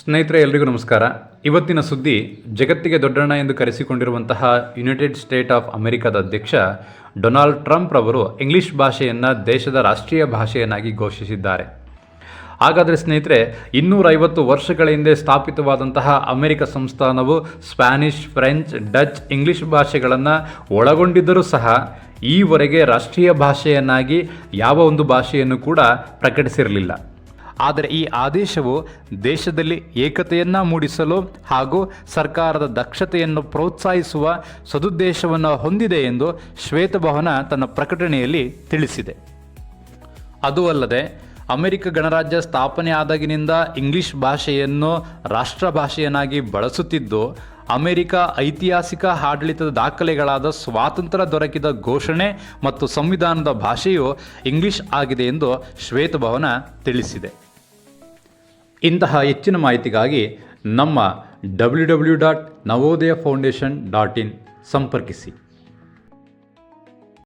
ಸ್ನೇಹಿತರೆ, ಎಲ್ರಿಗೂ ನಮಸ್ಕಾರ. ಇವತ್ತಿನ ಸುದ್ದಿ, ಜಗತ್ತಿಗೆ ದೊಡ್ಡಣ್ಣ ಎಂದು ಕರೆಸಿಕೊಂಡಿರುವಂತಹ ಯುನೈಟೆಡ್ ಸ್ಟೇಟ್ ಆಫ್ ಅಮೆರಿಕದ ಅಧ್ಯಕ್ಷ ಡೊನಾಲ್ಡ್ ಟ್ರಂಪ್ ರವರು ಇಂಗ್ಲಿಷ್ ಭಾಷೆಯನ್ನು ದೇಶದ ರಾಷ್ಟ್ರೀಯ ಭಾಷೆಯನ್ನಾಗಿ ಘೋಷಿಸಿದ್ದಾರೆ. ಹಾಗಾದರೆ ಸ್ನೇಹಿತರೆ, 250 ವರ್ಷಗಳ ಹಿಂದೆ ಸ್ಥಾಪಿತವಾದಂತಹ ಅಮೆರಿಕ ಸಂಸ್ಥಾನವು ಸ್ಪ್ಯಾನಿಷ್, ಫ್ರೆಂಚ್, ಡಚ್, ಇಂಗ್ಲಿಷ್ ಭಾಷೆಗಳನ್ನು ಒಳಗೊಂಡಿದ್ದರೂ ಸಹ ಈವರೆಗೆ ರಾಷ್ಟ್ರೀಯ ಭಾಷೆಯನ್ನಾಗಿ ಯಾವ ಒಂದು ಭಾಷೆಯನ್ನು ಕೂಡ ಪ್ರಕಟಿಸಿರಲಿಲ್ಲ. ಆದರೆ ಈ ಆದೇಶವು ದೇಶದಲ್ಲಿ ಏಕತೆಯನ್ನು ಮೂಡಿಸಲು ಹಾಗೂ ಸರ್ಕಾರದ ದಕ್ಷತೆಯನ್ನು ಪ್ರೋತ್ಸಾಹಿಸುವ ಸದುದ್ದೇಶವನ್ನು ಹೊಂದಿದೆ ಎಂದು ಶ್ವೇತಭವನ ತನ್ನ ಪ್ರಕಟಣೆಯಲ್ಲಿ ತಿಳಿಸಿದೆ. ಅದೂ ಅಲ್ಲದೆ ಅಮೆರಿಕ ಗಣರಾಜ್ಯ ಸ್ಥಾಪನೆ ಆದಾಗಿನಿಂದ ಇಂಗ್ಲಿಷ್ ಭಾಷೆಯನ್ನು ರಾಷ್ಟ್ರ ಭಾಷೆಯನ್ನಾಗಿ ಬಳಸುತ್ತಿದ್ದು, ಅಮೆರಿಕ ಐತಿಹಾಸಿಕ ಆಡಳಿತದ ದಾಖಲೆಗಳಾದ ಸ್ವಾತಂತ್ರ್ಯ ದೊರಕಿದ ಘೋಷಣೆ ಮತ್ತು ಸಂವಿಧಾನದ ಭಾಷೆಯು ಇಂಗ್ಲಿಷ್ ಆಗಿದೆ ಎಂದು ಶ್ವೇತಭವನ ತಿಳಿಸಿದೆ. ಇಂತಹ ಹೆಚ್ಚಿನ ಮಾಹಿತಿಗಾಗಿ ನಮ್ಮ www.navodaya foundation.in ಸಂಪರ್ಕಿಸಿ.